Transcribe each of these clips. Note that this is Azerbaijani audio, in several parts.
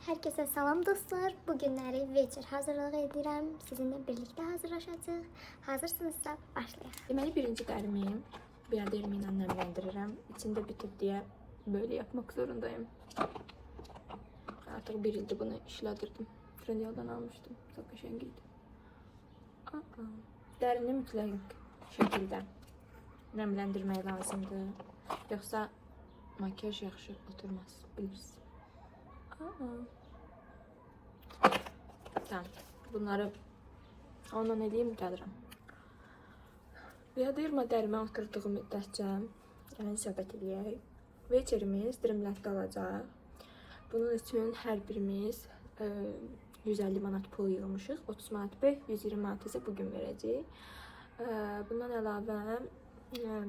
Herkese salam dostlar. Bugünləri večer hazırlıq edirəm. Sizinlə birlikdə hazırlaşacağıq. Hazırsınızsa başlayaq. Deməli birinci dərimi biyadermi ilə nəmləndirirəm. İçində bitib deyə böyle yapmak zorundayım. Artık bir ildir bunu işlədirdim. Trendyoldan almışdım. Çok qəşəngiydi. Dərini mütləq şəkildə nəmləndirmək lazımdır. Yoxsa makyaj yaxşı oturmaz, bilirsiniz. Tamam. Bunları ondan eləyim, gəlirəm. Biyaderma dərimə oturduğu müddətcə gəlin söhbət eləyək. Večerimiz Dreamlanddə olacaq. Bunun üçün hər birimiz 150 manat pul yığmışıq. 30 manat beh, 120 manat isə bugün verəcəyik. Bundan əlavə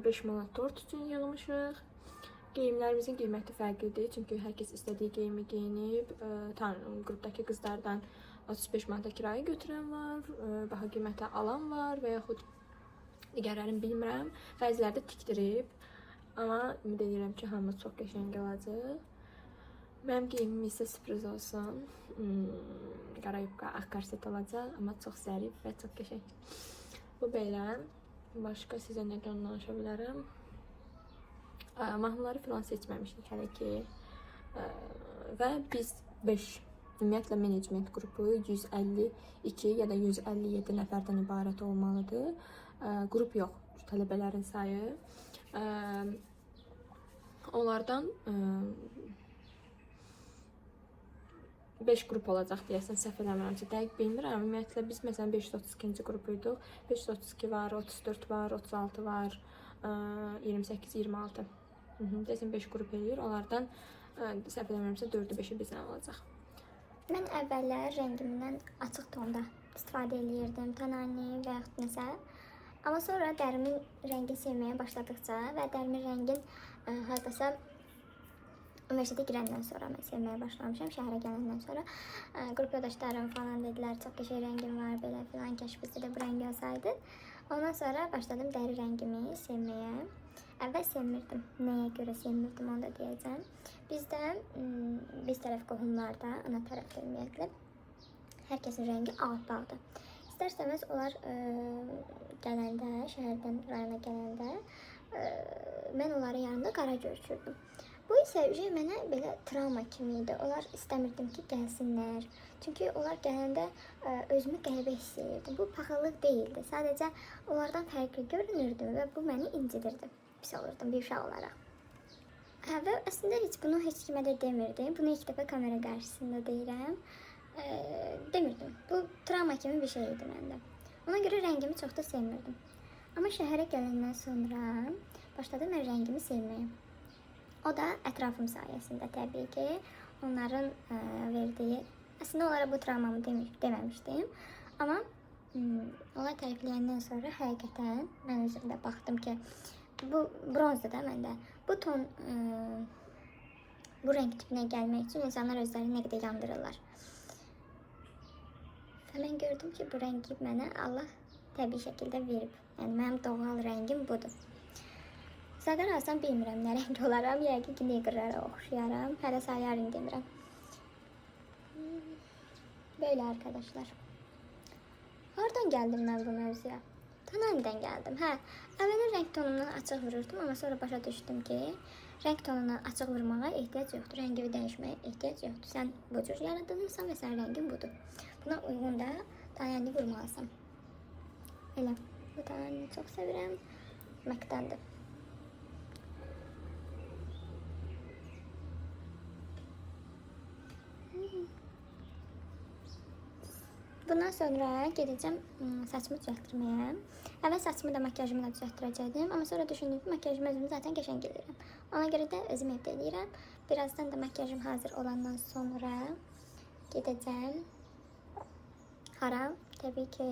5 manat tort üçün yığmışıq. Geyimlərimizin qiyməti fərqlidir, çünki hər kəs istədiyi geyimi geyinib. Qrupdakı qızlardan 35 manata kirayə götürən var, baha qiymətə alan var və yaxud digərlərini bilmirəm. Bəziləri də tikdirib, amma ümid edirəm ki, hamı çox qəşəng olacaq. Mənim geyimim isə sürpriz olsun. Qara yubka, ağ korset olacaq, amma çox zərif və çox qəşəng. Bu belə. Başqa sizə nədən danışa bilərəm? Mahnıları falan seçməmişdik hələ ki. Və biz 5, ümumiyyətlə menecment qrupu 152 ya da 157 nəfərdən ibarət olmalıdır. Qrup yox, tələbələrin sayı. Onlardan 5 qrup olacaq deyəsən, səhv eləmirəmsə, dəqiq bilmirəm. Ümumiyyətlə biz məsələn 532-ci qrupuyduq. 532 var, 34 var, 36 var, 28, 26. Deyəsən 5 qrup eləyir. Onlardan səhv eləmirəmsə 4-ü 5-i bizdən olacaq. Mən əvvəllər rəngimdən açıq tonda istifadə eləyirdim, tonani və yaxud nəsə. Amma sonra dərimin rəngini sevməyə başladıqca və dərimin rəngin hardasa üniversiteye girəndən sonra mən sevməyə başlamışam, şəhərə gələndən sonra. Qrup yoldaşlarım falan dedilər, çox qəşəng rəngim var, belə filan, keş bizdə də bu rəngi olsaydı. Ondan sonra başladım dəri rəngimi sevməyə. Əvvəl sevmirdim. Nəyə görə sevmirdim, onu da deyəcəm. Bizdə, biz tərəf qohumlarda, ana tərəfdə ümumiyyətlə, hər kəsin rəngi ağ-bağdır. İstərsəməz onlar gələndə, şəhərdən rayona gələndə, mən onların yanında qara görüşürdüm. Bu isə mənə belə travma kimi idi. Onlar istəmirdim ki, gəlsinlər. Çünki onlar gələndə özümü qəribə hiss edirdim. Bu paxıllıq deyildi. Sadəcə onlardan fərqli görünürdüm və bu məni incidirdi. Pis olurdum bir uşaq olaraq. Və əslində bunu heç kimə də demirdim. Bunu ilk dəfə kamera qarşısında deyirəm. Demirdim. Bu travma kimi bir şey idi məndə. Ona görə rəngimi çox da sevmirdim. Amma şəhərə gələndən sonra başladım mən rəngimi sevməyə. O da ətrafım sayəsində təbii ki. Onların verdiyi, əslində onlara bu travmamı deməmişdim. Amma onlar tərifləyəndən sonra həqiqətən mən özümdə baxdım ki, bu bronzdur da məndə. Bu ton, bu rəng tipinə gəlmək üçün insanlar özlərini nə qədər yandırırlar. Və mən gördüm ki, bu rəngi mənə Allah təbii şəkildə verib. Yəni mənim doğal rəngim budur. Zaten alsam bilmirəm nə rəng olaram, yəqin ki, neqrlərə oxşayaram. Hələ sayarım demirəm. Böyle arkadaşlar. Hardan gəldim mən bu mövzuya? Tonanidən gəldim. Əvvələn rəng tonundan açıq vururdum, amma sonra başa düşdüm ki, rəng tonundan açıq vurmağa ehtiyac yoxdur. Rəngini dəyişməyə ehtiyac yoxdur. Sən bu cür yaradılmışsan və sənin rəngin budur. Buna uyğun da tonani vurmalısan. Elə, bu tonani çox sevirəm. MAC-dandır. Bundan sonra gedəcəm saçımı düzəltdirməyə. Əvvəl saçımı da makyajımı da düzəltdirəcəkdim. Amma sonra düşündüm ki, makyajımı özümü zaten qəşəng edirəm. Ona görə də özüm evdə edirəm. Birazdan da makyajım hazır olandan sonra gedəcəm. Hara? Təbii ki,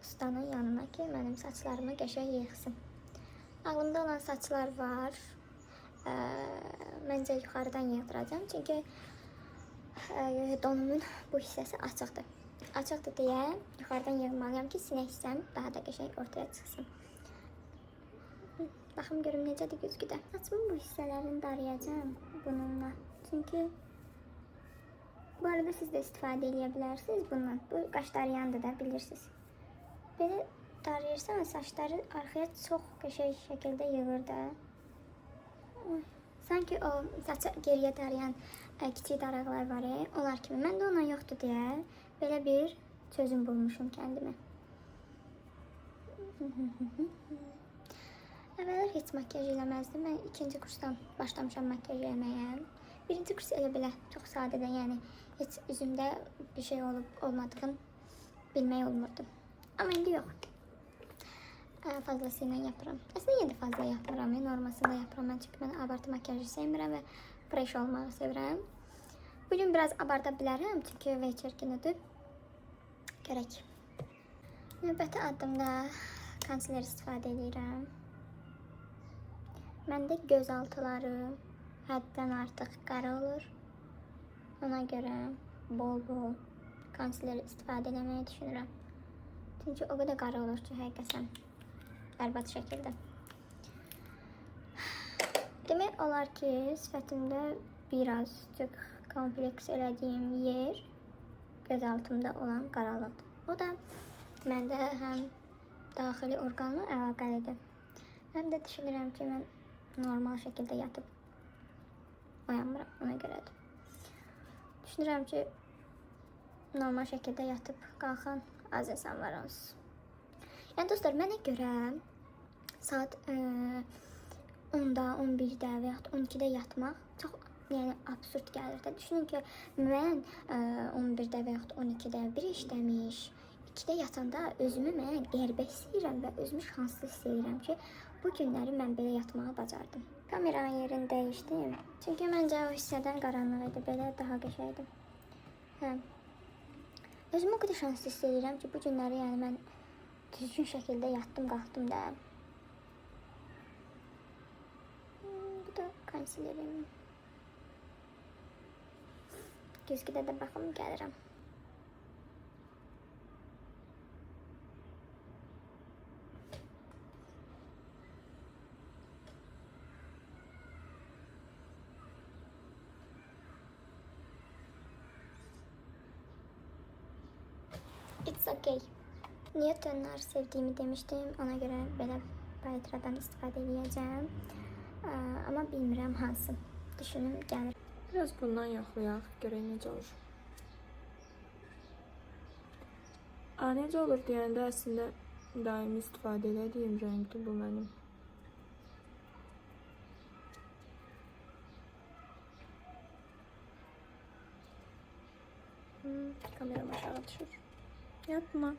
ustanın yanına ki, mənim saçlarımı qəşəng yığsın. Ağlımda olan saçlar var. Məncə yuxarıdan yığdıracağım. Çünki donumun bu hissəsi açıqdır. Açıqdır deyə yuxarıdan yığmalıyam ki, sinə hissəm daha da qəşəng ortaya çıxsın. Baxım görüm necədir güzgüdə. Saçımın bu hissələrini darayacağım bununla. Çünki arada siz də istifadə edə bilərsiniz bundan. Bu qaş darayandı da bilirsiniz. Belə darayırsan saçları arxaya çox qəşəng şəkildə yığır da. Sanki o saçı geriyə darayan kiçik daraqlar var ya, onlar kimi. Mən də ondan yoxdur deyə belə bir çözüm bulmuşum kəndimə. Əvvəllər heç makyaj eləməzdim. Mən 2-ci kursdan başlamışam makyaj eləməyə. 1-ci kurs elə belə çox sadədən, yəni heç üzümdə bir şey olub olmadığını bilmək olmurdu. Amma indi yox. Fazlasıyla yapıram. Əslində yenə də fazla yapmıram, normasında yapıram mən, çünki mən abartı makyajı sevmirəm və fresh olmağı sevirəm. Bugün biraz abarta bilərəm, çünki večer günüdür. Görək. Növbəti addımda konsiler istifadə edirəm. Məndə göz altıları həddən artıq qara olur. Ona görə bol-bol konsiler istifadə etməyi düşünürəm. Çünki o qədər qara olur ki, həqiqətən bərbad şəkildə. Demək olar ki, sifətimdə birazcık kompleks elədiyim yer göz altımda olan qaralıqdır. O da məndə həm daxili orqanla əlaqəlidir. Həm də düşünürəm ki, mən normal şəkildə yatıp oyanmıram, ona görədir. Düşünürəm ki, normal şəkildə yatıp qalxan az insan var onsuz. Yəni dostlar, mənə görə saat 10-da, 11-də və yaxud 12-də yatmaq çox absurd gəlir də. Düşünün ki, mən 11-də və yaxud 12-də bir işləmiş, 2-də yatanda özümü mən qəribə istəyirəm və özümü şanslı istəyirəm ki, bu günləri mən belə yatmağı bacardım. Kameranın yerini dəyişdim. Çünki məncə o hissədən qaranlıq idi, belə daha qəşəngdir. Özümü o qədər şanslı istəyirəm ki, bu günləri yəni mən düzgün şəkildə yatdım, qalxdım da. Bu da konsilerim. Güzgüdə də baxım, gəlirəm. It's okay. Niye tönler sevdiğimi demiştim. Ona göre belə baytradan istifadə edəcəm. Amma bilmirəm hansı. Düşünüm gəlir. Biraz bundan yoxlayaq, görək necə olur. Necə olur deyəndə əslində daimi istifadə edədiyim rəngdir bu mənim. Kameram aşağı düşür. Yapma.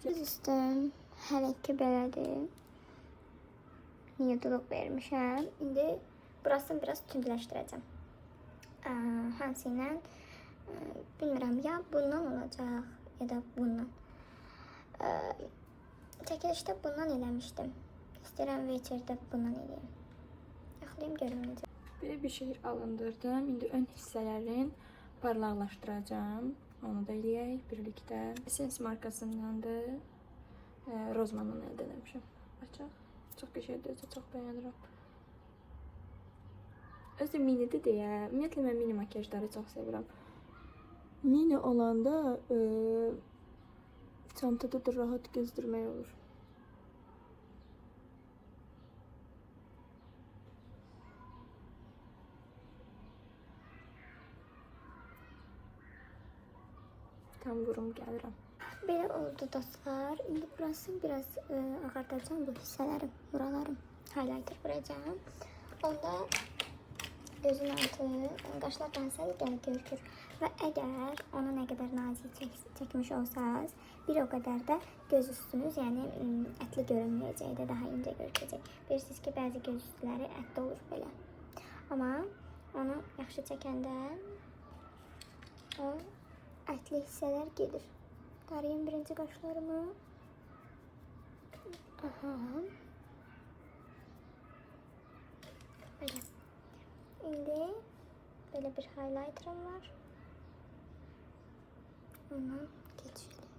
Düz üstüm hələ ki belədir. Niyadılıq vermişəm. İndi burasını biraz tündləşdirəcəm. Hansı ilə? Bilmirəm, ya bundan olacaq, ya da bundan. Çəkilişdə bundan eləmişdim. İstəyirəm večerdə bundan eləyəm. Yaxlayım, görüm necə. Belə bir şey alındırdım. İndi ön hissələrin parlaqlaşdıracağım. Onu da eləyək birlikdə. Essence markasındandır. Rozmandan əldə etmişəm. Açaq. Çox qəşəngdir, çox bəyənirəm. Özü minidir deyə. Ümumiyyətlə mən mini makyajları çox sevirəm. Mini olanda çantada da rahat gezdirmək olur. Tam vurum gəlirəm. Belə oldu dostlar. İndi burasını biraz ağardacağım bu hissələrim, buralarım. Highlighter vuracağım. Onda gözün altı, qaşlar dansa gəlir görükür. Və əgər onu nə qədər nazik çəkmiş olsanız, bir o qədər də göz üstünüz, yəni ətli görünməyəcək də, daha incə görünəcək. Bilirsiniz ki, bəzi göz üstləri ətli olur belə. Amma onu yaxşı çəkəndə o ətli hissələr gedir. Darayım birinci qaşlarımı. Aha. Böyle. İndi böyle bir highlighter'ım var. Onu geçelim.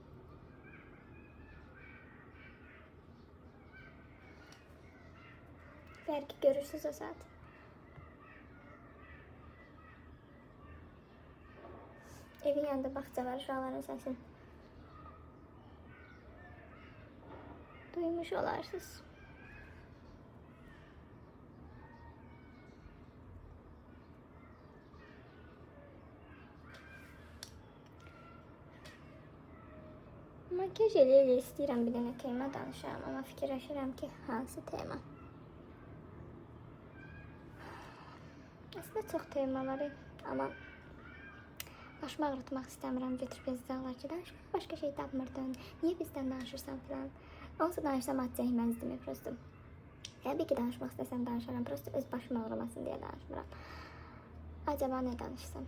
Fərqi görürsünüz o saat. Evin yanında bağça var, uşaqların səsini duymuş olarsınız. Makyaj elə istəyirəm bir dənə tema danışam, amma fikirləşirəm ki, hansı tema? Aslında çox tema var, amma başımı ağrıtmaq istəmirəm, götürüb yazacaqlar ki, danışmaq başqa şey tapmırdın, niyə bizdən danışırsan filan. Onsa danışsam ad çəkməzdimi, prosto. Bir ki, danışmaq istəsəm danışaram, prosto öz başım ağrımasın deyə danışmıram. Acaba nə danışsam?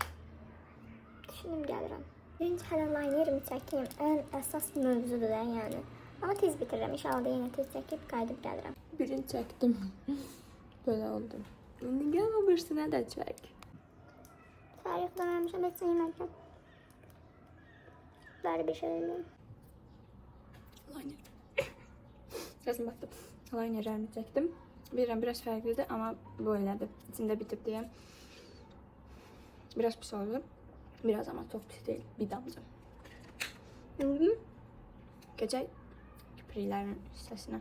Düşünüm gəlirəm. Birinci hələ linerimi çəkeyim, ən əsas mövzudur da, yəni. Amma tez bitirirəm, inşallah da yenə tez çəkib qayıdıb gəlirəm. Birini çəkdim. Böyle oldu. İndi gəl o birisine də çək. Tarixləməmişəm, heç yeməmişəm. Böyle bir şey olmuyor. Liner. Səsim batdı. Linerlərimi çəkdim. Bilirəm, biraz fərqlidir, amma böylədir. İçində bitib deyə. Biraz pis oldu. Biraz ama çok pis değil. Bir damcı. Gecə kipriklərin hissəsinə.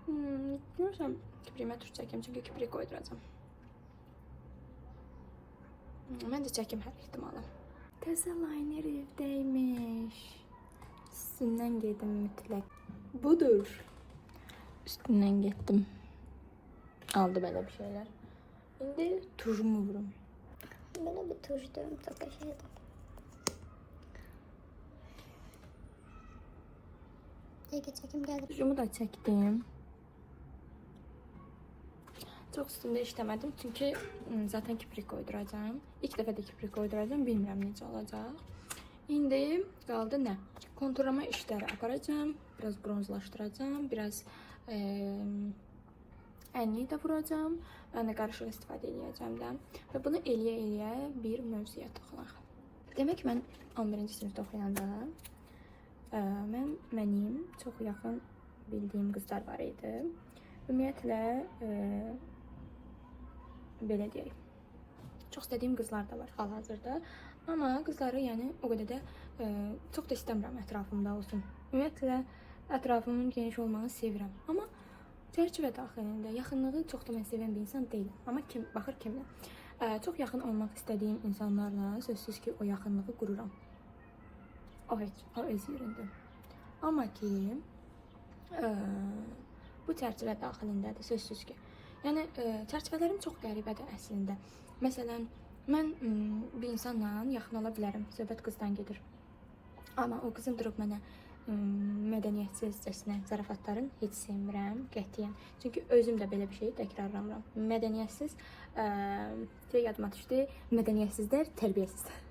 Görürsəm, kipriyimə tur çəkəm, çünki kiprik qoyduracam. Məncə çəkim hər ihtimala. Təzə liner evdəymiş. Üstündən gedim mütləq. Budur. Üstündən getdim. Aldı belə bir şeylər. İndi turumu vurum. Böyle bir tuşdum, çok aşağıda. İyi çekim geldi. Turumu da çəkdim. Çox üstündə işləmədim, çünki zaten kiprik qoyduracağım. İlk dəfə də kiprik qoyduracağım, bilmirəm necə olacaq. İndi qaldı nə? Konturlama işləri aparacağım, biraz bronzlaşdıracağım, biraz ənliyi də vuracağım. Ben de qarışıq istifadə edəcəm də. Və bunu eləyə-eləyə bir mövzuya toxunaq. Demək, mən 11-ci sinifdə oxuyanda mənim çox yaxın bildiyim qızlar var idi. Ümumiyyətlə, belə deyək, çox istədiyim qızlar da var hal-hazırda. Amma qızları, yəni, o qədər də çox da istəmirəm ətrafımda olsun. Ümumiyyətlə, ətrafımın geniş olmağını sevirəm. Amma çərçivə daxilində yaxınlığı çox da mən sevən bir insan deyiləm. Amma baxır kimlə. Çox yaxın olmaq istədiyim insanlarla sözsüz ki, o yaxınlığı qururam. O öz yerində. Amma ki, bu çərçivə daxilindədir, sözsüz ki. Yəni, çərçivələrim çox qəribədir əslində. Məsələn, mən bir insanla yaxın ola bilərəm. Söhbət qızdan gedir. Amma o qızın durub mənə mədəniyyətsizcəsinə zarafatların heç sevmirəm, qətiyyən. Çünki özüm də belə bir şeyi təkrarlamıram. Mədəniyyətsiz, yadıma düşdü, mədəniyyətsizlər, tərbiyəsizlər.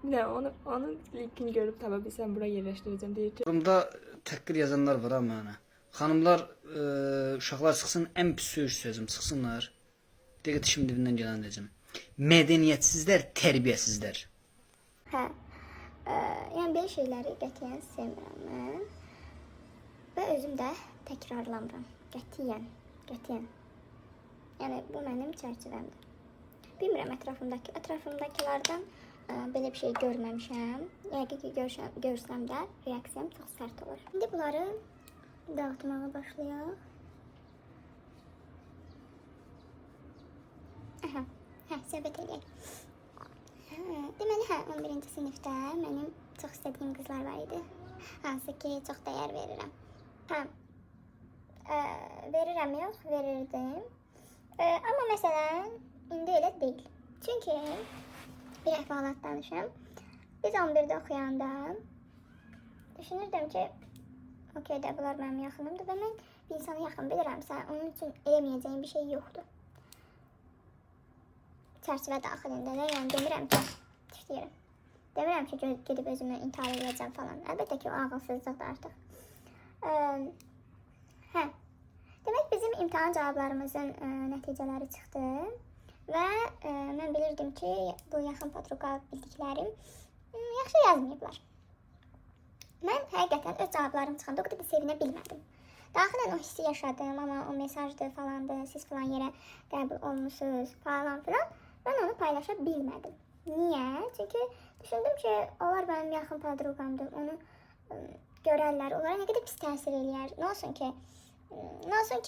Onun linkini görüb tapa bilsəm, bura yerləşdirəcəm. Deyir ki, Forumda təhqir yazanlar var ha mənə. Xanımlar, uşaqlar çıxsın, ən pis söyüş sözüm çıxsınlar. Dəqiq dişim dibindən gələn deyəcəm. Mədəniyyətsizlər, tərbiyəsizlər. Hə. Yəni belə şeyləri qətiyyən sevmirəm mən. Və özüm də təkrarlamıram. Qətiyyən. Yəni bu mənim çərçivəmdir. Bilmirəm ətrafımdakilərdən belə bir şey görməmişəm. Yəqin ki görsəm də reaksiyam çox sərt olur. İndi bunları dağıtmağa başlayaq. Söhbət edək. Deməli, 11-ci sinifdə mənim çox istədiyim qızlar var idi. Hansı ki, çox dəyər verirəm. Verirəm yox, verirdim. Amma məsələn, indi elə deyil. Çünki bir əhvalat danışım. Biz 11-də oxuyanda düşünürdüm ki, okey də bunlar mənim yaxınımdır və mən bir insanı yaxın bilirəmsə, onun üçün eləməyəcəyim bir şey yoxdur. Çərçivə daxilində də, yəni demirəm ki, işləyirəm. Demirəm ki, gedib özümü intihar edəcəm falan. Əlbəttə ki, o ağılsızlıqdır artıq. Demək, bizim imtahan cavablarımızın nəticələri çıxdı və mən bilirdim ki, bu yaxın podruqa bildiklərim yaxşı yazmayıblar. Mən həqiqətən öz cavablarım çıxanda o qədər də sevinə bilmədim. Daxilən o hissi yaşadım, amma o mesajdır falandır, siz falan yerə qəbul olmusunuz falan filan. Mən onu paylaşa bilmədim. Niyə? Çünki düşündüm ki, onlar mənim yaxın podruqamdır. Onu görərlər, onlara nə qədər pis təsir eləyər. Nə olsun ki,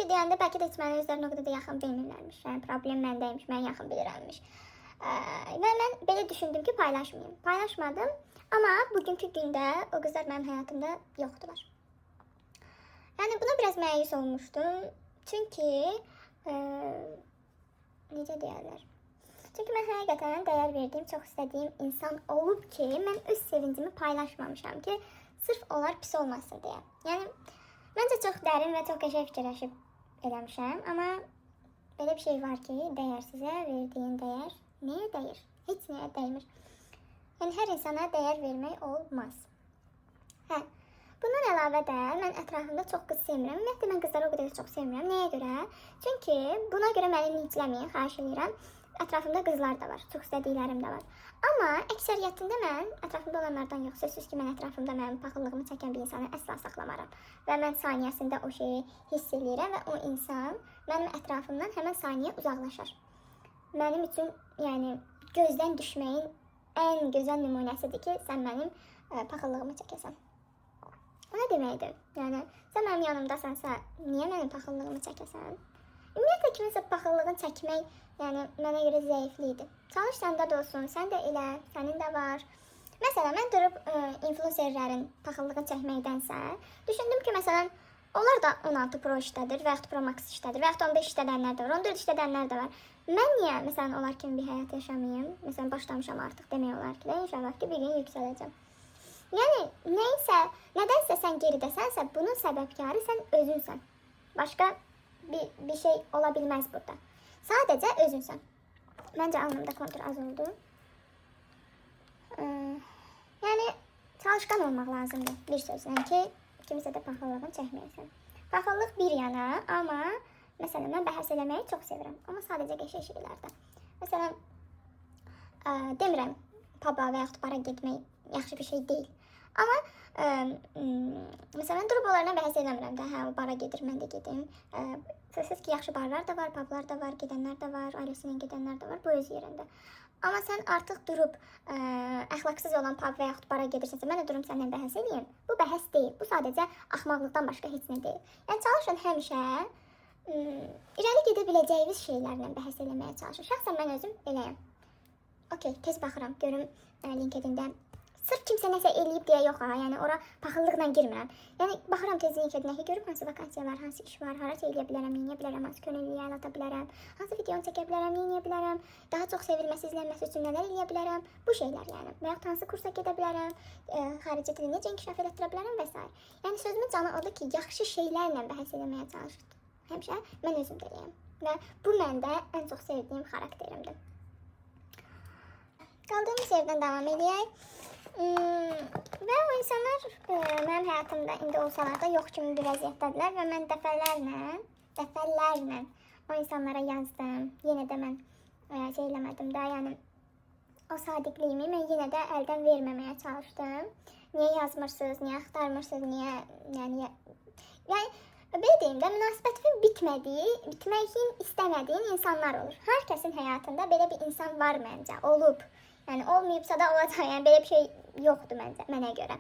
deyəndə bəlkə də heç mənə özlərini o qədər də yaxın bilmirlərmiş. Yəni problem məndəymiş, mən yaxın bilirəmmiş. Və mən belə düşündüm ki, paylaşmayayım. Paylaşmadım, amma bugünkü gündə o qızlar mənim həyatımda yoxdular. Yəni buna biraz məyus olmuşdum. Çünki necə deyərlər? Çünki mən həqiqətən dəyər verdiyim, çox istədiyim insan olub ki, mən öz sevincimi paylaşmamışam ki, sırf onlar pis olmasın deyə. Yəni məncə çox dərin və çox qəşəng fikirləşib eləmişəm, amma belə bir şey var ki, dəyər sizə verdiyin dəyər nəyə dəyir? Heç nəyə dəymir. Yəni hər insana dəyər vermək olmaz. Bundan əlavə də mən ətrafımda çox qız sevmirəm. Ümumiyyətlə mən qızları o qədər çox sevmirəm. Nəyə görə? Çünki buna görə məni linçləməyin, xahiş edirəm. Ətrafımda qızlar da var, çox istədiklərim də var. Amma əksəriyyətində mən ətrafımda olanlardan yox, sözsüz ki, mən ətrafımda mənim paxıllığımı çəkən bir insanı əsla saxlamaram. Və mən saniyəsində o şeyi hiss edirəm və o insan mənim ətrafımdan həmən saniyə uzaqlaşar. Mənim üçün, yəni, gözdən düşməyin ən gözəl nümunəsidir ki, sən mənim paxıllığımı çəkəsən. O nə deməkdir? Yəni, sən mənim yanımdasansa, niyə mənim paxıllığımı çəkəsən? Ümumiyyətlə, kiminsə paxıllığını çəkmək, yəni, mənə görə zəiflikdir. Çalış səndə də olsun, sən də elə, sənin də var. Məsələn, mən durub influencerlərin paxıllığını çəkməkdənsə, düşündüm ki, məsələn, onlar da 16 Pro işlədir, və yaxud Pro Max işlədir, və yaxud 15 işlədənlər də var, 14 işlədənlər də var. Mən niyə, məsələn, onlar kimi bir həyat yaşamayayım? Məsələn, başlamışam artıq demək olar ki, inşallah ki, bir gün yüksələcəm. Yəni, nədənsə sən geridəsənsə, bunun səbəbkarı sən özünsən. Başqa bir şey ola bilməz burada. Sadəcə özünsən. Məncə alnımda kontur az oldu. Yəni, çalışqan olmaq lazımdır bir sözlə ki, kimisə də paxıllığını çəkməyəsən. Paxıllıq bir yana, amma məsələn, mən bəhs eləməyi çox sevirəm. Amma sadəcə qəşəng şeylərdə. Məsələn, demirəm, paba və yaxud bara getmək yaxşı bir şey deyil. Amma məsələn, durub onlarla bəhs eləmirəm də, hə, o bara gedir, mən də gedim. Sözsüz ki, yaxşı barlar da var, publar da var, gedənlər də var, ailəsindən gedənlər də var, bu öz yerində. Amma sən artıq durub əxlaqsız olan pub və yaxud bara gedirsənsə, mən də durum səndən bəhs eləyim. Bu bəhs deyil, bu sadəcə axmaqlıqdan başqa heç nə deyil. Yəni, çalışın həmişə irəli gedə biləcəyiniz şeylərlə bəhs eləməyə çalışın. Şəxsən mən özüm eləyəm. Okey, tez baxıram, görüm LinkedIn-də. Sırf kimsə nəsə eləyib deyə yox ha, yəni ora paxıllıqla girmirəm. Yəni baxıram tez LinkedIn-ə ki, görüm hansı vakansiya var, hansı iş var, hara eləyə bilərəm, yeyə bilərəm, hansı könüllüyə əl ata bilərəm, hansı videonu çəkə bilərəm, yeyə bilərəm, daha çox sevilməsi, izlənməsi üçün nələr eləyə bilərəm, bu şeylər yəni. Və yaxud hansı kursa gedə bilərəm, xarici dili necə inkişaf elətdirə bilərəm və s. Yəni sözümün canı odur ki, yaxşı şeylərlə bəhs eləməyə çalışdım. Həmişə mən özüm də eləyəm. Və bu məndə ən çox sevdiyim xarakterimdir. Qaldığımız yerdən davam edək. Və o insanlar mənim həyatımda indi olsalar da yox kimi bir vəziyyətdədirlər və mən dəfələrlə o insanlara yazdım. Yenə də mən şey eləmədim də, yəni o sadiqliyimi mən yenə də əldən verməməyə çalışdım. Niyə yazmırsınız, niyə axtarmırsınız, niyə, yəni belə deyim də, münasibətimin bitməyini istəmədiyin insanlar olur. Hər kəsin həyatında belə bir insan var məncə, olub. Yəni, olmayıbsa da olacaq, yəni belə bir şey yoxdur mənə görə.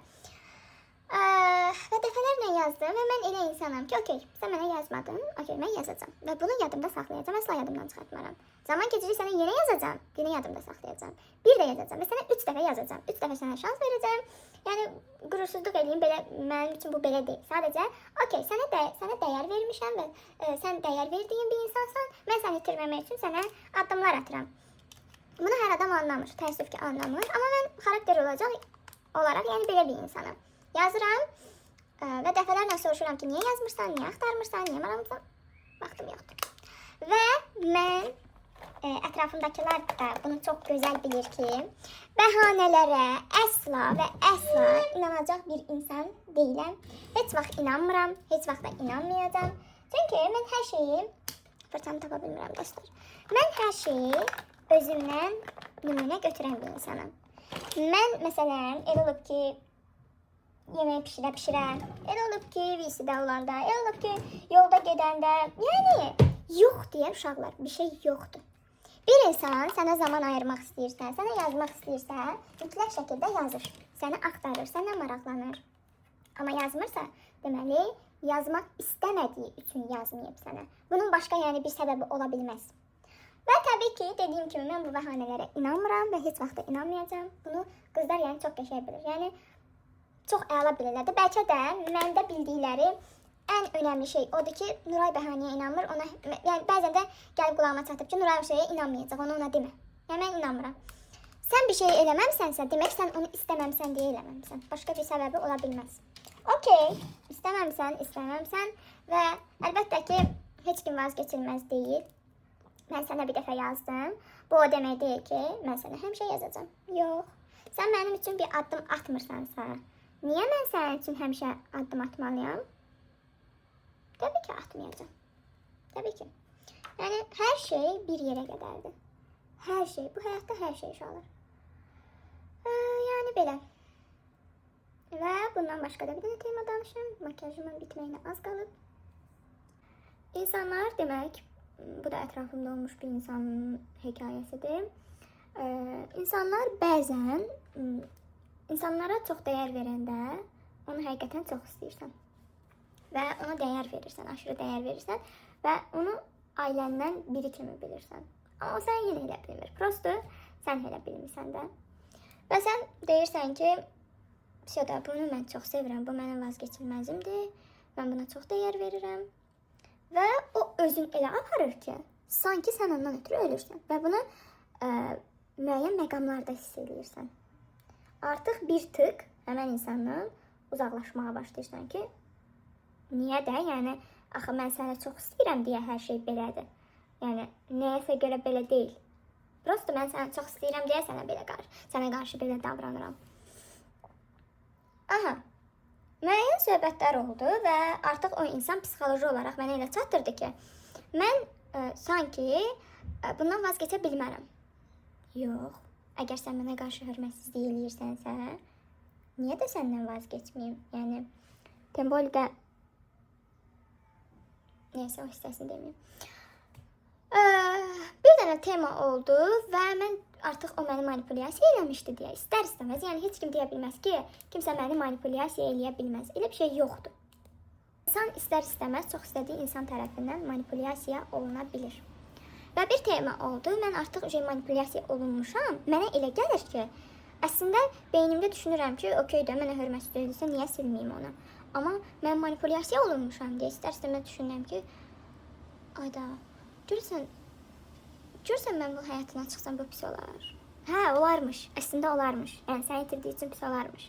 Və dəfələrlə yazdım və mən elə insanam ki, okey, sən mənə yazmadın, okey, mən yazacağam. Və bunu yadımda saxlayacağam, əsla yadımdan çıxartmaram. Zaman keçici sənə yenə yazacağam, yenə yadımda saxlayacağam. Bir də yazacağam və sənə 3 dəfə yazacağam, 3 dəfə sənə şans verəcəm. Yəni, qurursuzluq eləyim, mənim üçün bu belə deyil. Sadəcə, okey, sənə dəyər vermişəm və sən dəyər verdiyin bir insansan, mən səni itirməmək üçün sənə addımlar atıram. Bunu hər adam anlamır, təəssüf ki, anlamır. Amma mən xarakter olaraq, yəni belə bir insanım. Yazıram və dəfələrlə soruşuram ki, niyə yazmırsan, niyə axtarmırsan, niyə maraqlısan? Vaxtım yoxdur. Və mən, ətrafımdakılar da bunu çox gözəl bilir ki, bəhanələrə əsla və əsla inanacaq bir insan deyiləm. Heç vaxt inanmıram, heç vaxt da inanmayacağım. Çünki mən hər şeyi, fırçamı tapa bilmirəm dostlar, mən hər şeyi özümdən nümunə götürən bir insanım. Mən, məsələn, elə olub ki, yemək pişirə. Elə olub ki, VC-də olanda, elə olub ki, yolda gedəndə. Yəni yox deyə uşaqlar, bir şey yoxdur. Bir insan sənə zaman ayırmaq istəyirsə, sənə yazmaq istəyirsə, mütləq şəkildə yazır. Səni axtarır, sənə maraqlanır. Amma yazmırsa, deməli, yazmaq istəmədiyi üçün yazmayıb sənə. Bunun başqa yəni bir səbəbi ola bilməz. Və təbii ki, dediyim kimi, mən bu bəhanələrə inanmıram və heç vaxt da inanmayacağam. Bunu qızlar yəni çox qəşəng bilir. Yəni, çox əla bilirlər. Bəlkə də məndə bildikləri ən önəmli şey odur ki, Nuray bəhanəyə inanmır. Yəni, bəzən də gəlib qulağıma çatıb ki, Nuray o şeyə inanmayacaq, ona demə. Yəni, mən inanmıram. Sən bir şey eləməmsənsə, demək sən onu istəməmsən deyə eləməmsən. Başqa bir səbəbi ola bilməz. Okey, istəməmsən və əlbəttə ki, heç kim vazgeçilməz deyil. Mən sənə bir dəfə yazdım. Bu o demək deyil ki, mən sənə həmişə yazacağam. Yox. Sən mənim üçün bir addım atmırsansa, niyə mən sənin üçün həmişə addım atmalıyam? Təbii ki, atmayacağam. Təbii ki. Yəni, hər şey bir yerə qədərdir. Hər şey. Bu həyatda hər şey uşaqlar. Yəni, belə. Və bundan başqa da bir dənə tema danışım. Makyajımın bitməyinə az qalıb. İnsanlar demək, bu da ətrafımda olmuş bir insanın hekayəsidir. İnsanlar bəzən insanlara çox dəyər verəndə onu həqiqətən çox istəyirsən. Və ona dəyər verirsən, aşırı dəyər verirsən və onu ailəndən biri kimi bilirsən. Amma sən yenə elə bilmir. Prosto sən elə bilmirsən də. Və sən deyirsən ki, bunu mən çox sevirəm, bu mənim vazgeçilməzimdir, mən buna çox dəyər verirəm. Və o özün elə aparır ki, sanki sən ondan ötürü ölürsən və bunu müəyyən məqamlarda hiss edirsən. Artıq bir tık həmən insandan uzaqlaşmağa başlayırsan ki, niyə də, yəni, axı mən səni çox istəyirəm deyə hər şey belədir. Yəni, nəyəsə görə belə deyil. Prosto mən səni çox istəyirəm deyə sənə qarşı belə davranıram. Aha. Müəyyən söhbətlər oldu və artıq o insan psixoloji olaraq mənə elə çatdırdı ki, mən sanki bundan vazgeçə bilmərəm. Yox, əgər sən mənə qarşı hörmətsizlik eləyirsənsə, niyə də səndən vazgeçməyim? Yəni, temboldə, neysə o hissəsini deməyim. Bir dənə tema oldu və mən artıq o məni manipulyasiya eləmişdi deyə istər-istəməz, yəni heç kim deyə bilməz ki, kimsə məni manipulyasiya eləyə bilməz. Elə bir şey yoxdur. İnsan istər-istəməz çox istədiyi insan tərəfindən manipulyasiya oluna bilir. Və bir tema oldu, mən artıq manipulyasiya olunmuşam, mənə elə gəlir ki, əslində beynimdə düşünürəm ki, okey də, mənə hörmətsizlik edirsə, niyə silməyim onu? Amma mən manipulyasiya olunmuşam deyə istər-istəməz düşünürəm ki, ayda, görürsən mən bu həyatına çıxsam bu pis olar. Hə, olarmış. Əslində olarmış. Yəni, sən itirdiyi üçün pis olarmış.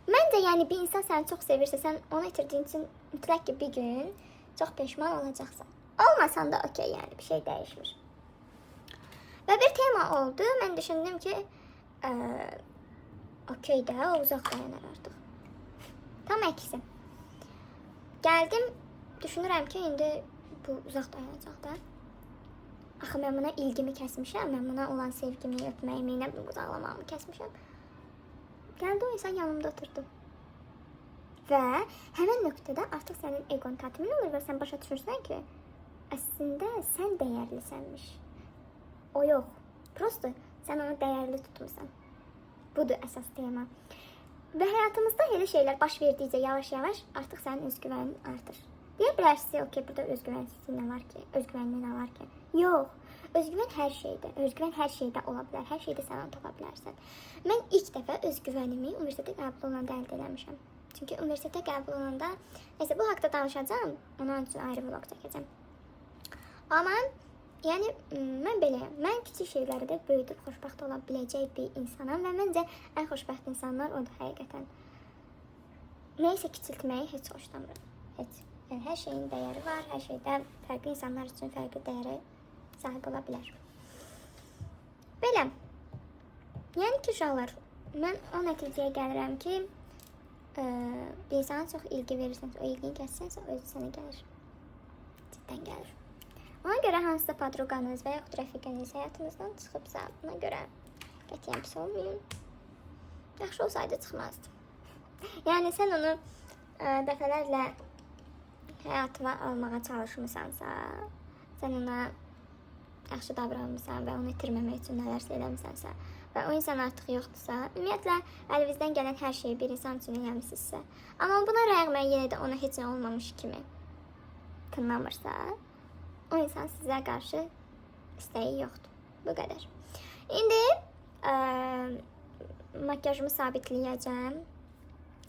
Məncə, yəni, bir insan səni çox sevirsə, sən onu itirdiyin üçün mütləq ki, bir gün çox peşman olacaqsan. Olmasan da okey, yəni, bir şey dəyişmir. Və bir tema oldu. Mən düşündüm ki, okey də, o uzaq dayanır artıq. Tam əksi. Gəldim, düşünürəm ki, indi bu uzaq dayanacaq da. Axı, mən buna ilgimi kəsmişəm, mən buna olan sevgimi, öpməyimi, nə bilim, uzaqlamağımı kəsmişəm. Gəldi o insan yanımda oturdu. Və həmən nöqtədə artıq sənin egon tatmin olur və sən başa düşürsən ki, əslində sən dəyərlisənmiş. O yox, prosto sən onu dəyərli tutmuşsan. Budur əsas tema. Və həyatımızda elə şeylər baş verdikcə yavaş-yavaş artıq sənin özgüvənin artır. Deyə bilərsiniz, okey, burada özgüvənsizlik nə var ki, özgüvənli nə var ki? Yox, özgüvən hər şeydə, özgüvən hər şeydə ola bilər, hər şeydə sən onu tapa bilərsən. Mən ilk dəfə özgüvənimi universitetə qəbul olanda əldə eləmişəm. Çünki universitetə qəbul olanda, neysə, bu haqda danışacağım, onun üçün ayrı vlog çəkəcəm. Amma, yəni, mən beləyəm, mən kiçik şeyləri də böyüdüb xoşbəxt ola biləcək bir insanam və məncə ən xoşbəxt insanlar odur həqiqətən. Neysə kiçiltməyi heç xoşlamıram, heç. Yəni, hər şeyin dəyəri var, hər şeydə fərqli insanlar üçün fərqli dəyərə sahib ola bilər. Belə, yəni ki, uşaqlar, mən o nəticəyə gəlirəm ki, bir insana çox ilgi verirsənsə, o ilgini kəssənsə, o özü sənə gəlir. Ciddən gəlir. Ona görə hansısa podruqanız və yaxud rəfiqəniz həyatınızdan çıxıbsa, buna görə qətiyyən pis olmayın. Yaxşı olsaydı çıxmazdı. Yəni sən onu dəfələrlə həyatına almağa çalışmısansa, sən ona yaxşı davranmısan və onu itirməmək üçün nələrsə eləmisənsə və o insan artıq yoxdursa, ümumiyyətlə əlinizdən gələn hər şeyi bir insan üçün eləmisinizsə, amma buna rəğmən yenə də ona heç nə olmamış kimi tınlamırsa, o insan sizə qarşı istəyi yoxdur. Bu qədər. İndi makyajımı sabitləyəcəm.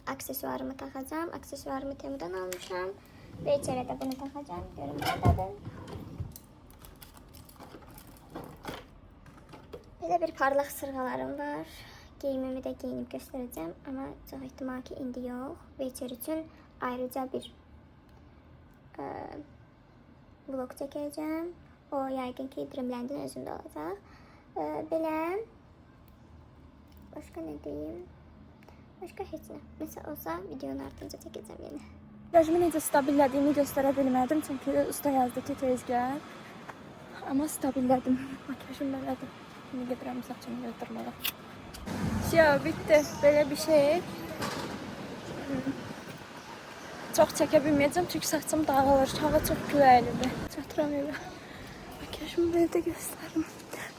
Aksesuarımı taxacam. Aksesuarımı Temudan almışam. Və içəridə bunu taxacam. Görün buradadır. Belə bir parlaq sırğalarım var. Geyimimi də geyinib göstərəcəm. Amma çox ehtimal ki, indi yox. Və içəri üçün ayrıca bir vlog çəkəcəm. O yəqin ki, Dreamland'in özündə olacaq. Belə. Başqa nə deyim? Başqa heç nə. Məsəl olsa, videonun ardınca çəkəcəm yenə. Makyajımı necə stabillədiyimi göstərə bilmədim, çünki usta yazdı ki, tez gəl. Amma stabillədim. Makyajım belədir. Şimdi gedirəm saçımı yatırmağa. Bitti. Belə bir şey. Çox çəkə bilməyəcəm, çünki saçım dağılır. Hava çox küləklidir. Çatıram evə. Makyajımı belə də göstərim.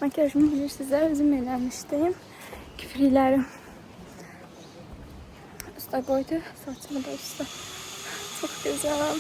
Makyajımı bilirsizə, özüm eləmişdim. Küfrlərim. Usta qoydu, saçımı da usta. Çok güzel.